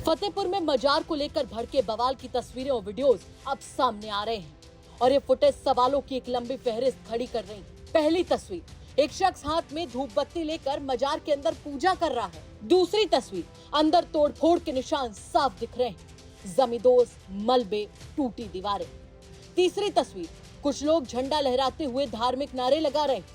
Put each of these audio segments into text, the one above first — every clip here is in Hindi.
फतेहपुर में मजार को लेकर भड़के बवाल की तस्वीरें और वीडियोस अब सामने आ रहे हैं और ये फुटेज सवालों की एक लंबी फहरिस्त खड़ी कर रही है। पहली तस्वीर, एक शख्स हाथ में धूप बत्ती लेकर मजार के अंदर पूजा कर रहा है। दूसरी तस्वीर, अंदर तोड़फोड़ के निशान साफ दिख रहे हैं, जमींदोज, मलबे, टूटी दीवारें। तीसरी तस्वीर, कुछ लोग झंडा लहराते हुए धार्मिक नारे लगा रहे हैं।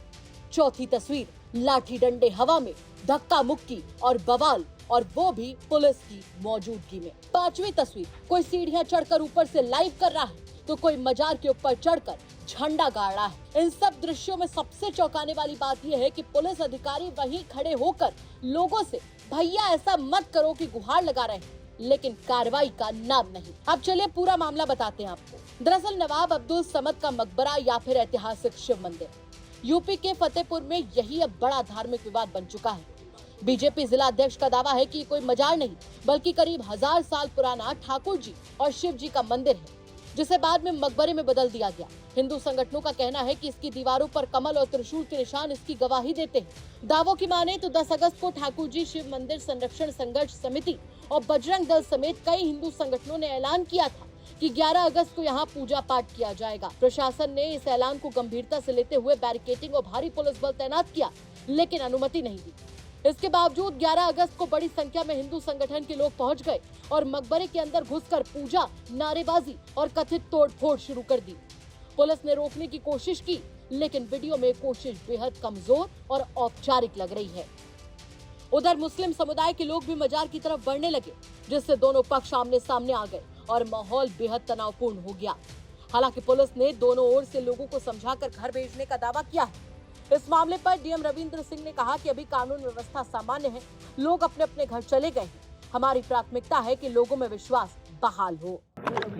चौथी तस्वीर, लाठी डंडे हवा में, धक्का मुक्की और बवाल, और वो भी पुलिस की मौजूदगी में। पांचवी तस्वीर, कोई सीढ़ियां चढ़कर ऊपर से लाइव कर रहा है तो कोई मजार के ऊपर चढ़कर झंडा गाड़ रहा है। इन सब दृश्यों में सबसे चौंकाने वाली बात यह है कि पुलिस अधिकारी वहीं खड़े होकर लोगों से भैया ऐसा मत करो की गुहार लगा रहे हैं, लेकिन कार्रवाई का नाम नहीं। अब चलिए पूरा मामला बताते हैं आपको। दरअसल नवाब अब्दुल समद का मकबरा या फिर ऐतिहासिक शिव मंदिर यूपी के फतेहपुर में यही अब बड़ा धार्मिक विवाद बन चुका है। बीजेपी जिला अध्यक्ष का दावा है कि कोई मजार नहीं बल्कि करीब 1000 साल पुराना ठाकुर जी और शिव जी का मंदिर है, जिसे बाद में मकबरे में बदल दिया गया। हिंदू संगठनों का कहना है कि इसकी दीवारों पर कमल और त्रिशूल के निशान इसकी गवाही देते हैं। दावों की माने तो 10 अगस्त को ठाकुर जी शिव मंदिर संरक्षण संघर्ष समिति और बजरंग दल समेत कई हिंदू संगठनों ने ऐलान किया था कि 11 अगस्त को यहाँ पूजा पाठ किया जाएगा। प्रशासन ने इस ऐलान को गंभीरता से लेते हुए बैरिकेडिंग और भारी पुलिस बल तैनात किया, लेकिन अनुमति नहीं दी। इसके बावजूद 11 अगस्त को बड़ी संख्या में हिंदू संगठन के लोग पहुंच गए और मकबरे के अंदर घुसकर पूजा, नारेबाजी और कथित तोड़फोड़ शुरू कर दी। पुलिस ने रोकने की कोशिश की, लेकिन वीडियो में कोशिश बेहद कमजोर और औपचारिक लग रही है। उधर मुस्लिम समुदाय के लोग भी मजार की तरफ बढ़ने लगे, जिससे दोनों पक्ष आमने सामने आ गए और माहौल बेहद तनावपूर्ण हो गया। हालांकि पुलिस ने दोनों ओर से लोगों को समझाकर घर भेजने का दावा किया है। इस मामले पर डीएम रविंद्र सिंह ने कहा कि अभी कानून व्यवस्था सामान्य है, लोग अपने अपने घर चले गए हैं। हमारी प्राथमिकता है कि लोगों में विश्वास बहाल हो।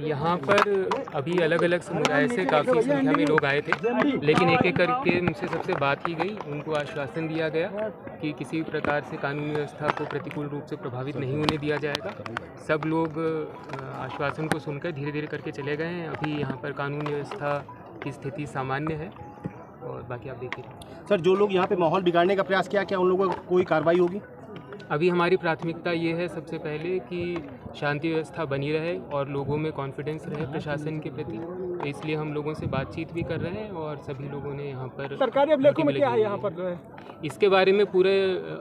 यहाँ पर अभी अलग अलग समुदाय से काफ़ी संख्या में लोग आए थे, लेकिन एक एक करके मुझसे सबसे बात की गई। उनको आश्वासन दिया गया कि किसी प्रकार से कानून व्यवस्था को प्रतिकूल रूप से प्रभावित नहीं होने दिया जाएगा। सब लोग आश्वासन को सुनकर धीरे धीरे करके चले गए हैं। अभी यहाँ पर कानून व्यवस्था की स्थिति सामान्य है और बाकी आप देखिए। सर, जो लोग यहाँ पे माहौल बिगाड़ने का प्रयास किया, क्या उन लोगों पर कोई कार्रवाई होगी? अभी हमारी प्राथमिकता ये है सबसे पहले कि शांति व्यवस्था बनी रहे और लोगों में कॉन्फिडेंस रहे प्रशासन के प्रति, तो इसलिए हम लोगों से बातचीत भी कर रहे हैं और सभी लोगों ने यहाँ पर सरकारी अभिलेखों में क्या है यहाँ पर इसके बारे में पूरे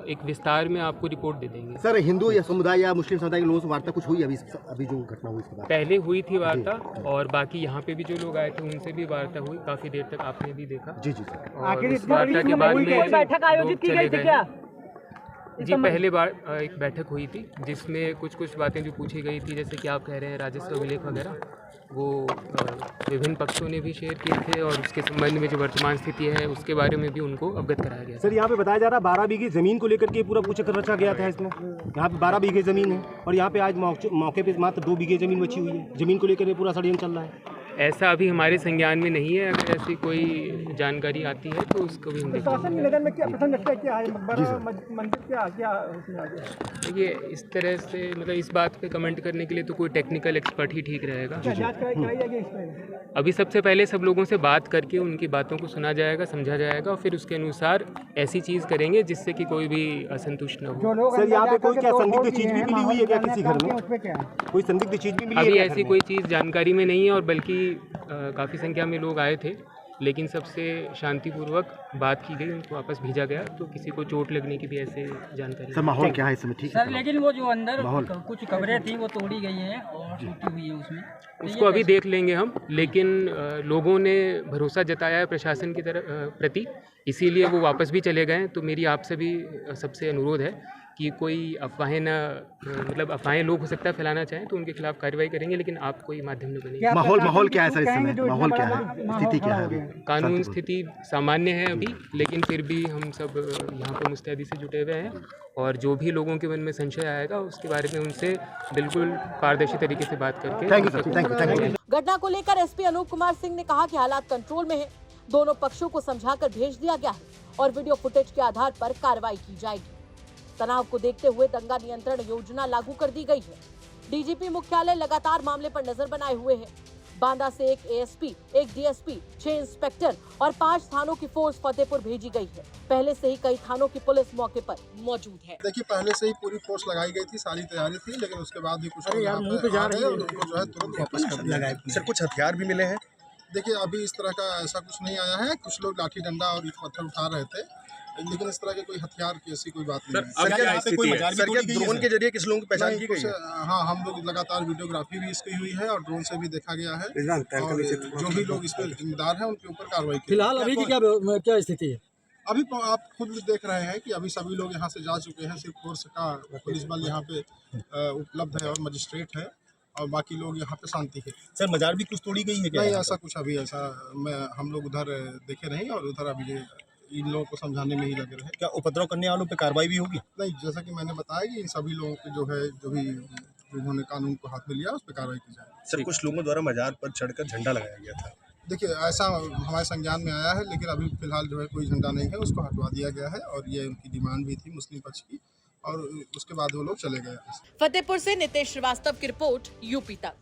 एक विस्तार में आपको रिपोर्ट दे देंगे। सर, हिंदू या समुदाय या मुस्लिम समुदाय के लोगों से वार्ता कुछ हुई? अभी जो घटना हुई इसके बाद पहले हुई थी वार्ता, और बाकी यहाँ पे भी जो लोग आए थे उनसे भी वार्ता हुई, काफ़ी देर तक आपने भी देखा। जी जी सर। और इस वार्ता के बाद में बैठक आयोजित की गई थी क्या? जी, पहले बार एक बैठक हुई थी जिसमें कुछ बातें जो पूछी गई थी, जैसे कि आप कह रहे हैं राजस्व अभिलेख वगैरह, वो विभिन्न पक्षों ने भी शेयर किए थे और उसके संबंध में जो वर्तमान स्थिति है उसके बारे में भी उनको अवगत कराया गया। सर, यहाँ पे बताया जा रहा है 12 बीघे जमीन को लेकर के पूरा पूछ रचा गया था। इसमें यहाँ पे 12 बीघे जमीन है और यहाँ पे आज मौके पे मात्र 2 बीघे जमीन बची हुई है। जमीन को लेकर पूरा षड्यंत्र चल रहा है। ऐसा अभी हमारे संज्ञान में नहीं है। अगर ऐसी कोई जानकारी आती है तो उसको भी हम देखिए। इस तरह से मतलब इस बात पे कमेंट करने के लिए तो कोई टेक्निकल एक्सपर्ट ही ठीक रहेगा। अभी सबसे पहले सब लोगों से बात करके उनकी बातों को सुना जाएगा, समझा जाएगा और फिर उसके अनुसार ऐसी चीज़ करेंगे जिससे कि कोई भी असंतुष्ट न हो। सर, यहाँ पे कोई क्या संदिग्ध चीज भी मिली हुई है क्या किसी घर में? कोई संदिग्ध चीज भी मिली है? अभी ऐसी कोई चीज़ जानकारी में नहीं है और बल्कि काफ़ी संख्या में लोग आए थे, लेकिन सबसे शांतिपूर्वक बात की गई, उनको वापस भेजा गया, तो किसी को चोट लगने की भी ऐसे जानकारी। सर, माहौल क्या है इसमें? ठीक सर, लेकिन वो जो अंदर कुछ कमरे थी वो तोड़ी गई हैं और टूटी हुई है उसमें, उसको अभी देख लेंगे हम। लेकिन लोगों ने भरोसा जताया है प्रशासन की प्रति, इसीलिए वो वापस भी चले गए। तो मेरी आपसे भी सबसे अनुरोध है कि कोई अफवाहें मतलब अफवाहें लोग हो सकता है फैलाना चाहें तो उनके खिलाफ कार्रवाई करेंगे, लेकिन आप कोई माध्यम नहीं बनेंगे। माहौल क्या है सर इस समय? माहौल क्या है, स्थिति क्या है? कानून स्थिति सामान्य है अभी, लेकिन फिर भी हम सब यहाँ पर मुस्तैदी से जुटे हुए हैं और जो भी लोगों के मन में संशय आएगा उसके बारे में उनसे बिल्कुल पारदर्शी तरीके से बात करके। Thank you. घटना को लेकर एसपी अनूप कुमार सिंह ने कहा कि हालात कंट्रोल में है, दोनों पक्षों को समझाकर भेज दिया गया है और वीडियो फुटेज के आधार पर कार्रवाई की जाएगी। तनाव को देखते हुए दंगा नियंत्रण योजना लागू कर दी गई है। डीजीपी मुख्यालय लगातार मामले पर नजर बनाए हुए है। बांदा से एक एएसपी, एक डीएसपी, 6 इंस्पेक्टर और 5 थानों की फोर्स फतेहपुर भेजी गई है। पहले से ही कई थानों की पुलिस मौके पर मौजूद है। देखिए, पहले से ही पूरी फोर्स लगाई गई थी, सारी तैयारी थी, लेकिन उसके बाद भी कुछ लोग यहाँ पे आ गए और उनको जो है तुरंत वापस कर दिया गया। सर, कुछ हथियार भी मिले हैं? देखिए, अभी इस तरह का ऐसा कुछ नहीं आया है। कुछ लोग लाठी डंडा और ईंट पत्थर उठा रहे थे, लेकिन इस तरह के कोई हथियार की ऐसी कोई बात नहीं है। सर, क्या ड्रोन के जरिए किस लोगों की पहचान की गई है? हाँ, हम लोग लगातार वीडियोग्राफी भी इसकी हुई है और ड्रोन से भी देखा गया है और जो भी लोग इसमें जिम्मेदार हैं उनके ऊपर कार्रवाई की। फिलहाल अभी की क्या स्थिति है? अभी तो आप खुद देख रहे हैं कि अभी सभी लोग यहाँ से जा चुके हैं। सिर्फ फोर्स का पुलिस बल यहाँ पे उपलब्ध है और मजिस्ट्रेट है और बाकी लोग यहाँ पे शांति है। सर, मजार भी कुछ तोड़ी गई है क्या? नहीं, ऐसा कुछ अभी ऐसा हम लोग उधर देखे नहीं और उधर अभी इन लोगों को समझाने में ही लगे रहे। क्या उपद्रव करने वालों पे कार्रवाई भी होगी? नहीं, जैसा कि मैंने बताया कि इन सभी लोगों के जो है जो भी जिन्होंने कानून को हाथ में लिया उस पर कार्रवाई की जाए। सर, कुछ लोगों द्वारा मजार पर चढ़कर झंडा लगाया गया था। देखिए, ऐसा हमारे संज्ञान में आया है, लेकिन अभी फिलहाल जो है कोई झंडा नहीं है, उसको हटवा दिया गया है और ये उनकी डिमांड भी थी मुस्लिम पक्ष की और उसके बाद वो लोग चले गए। फतेहपुर से नितेश श्रीवास्तव की रिपोर्ट, यूपी तक।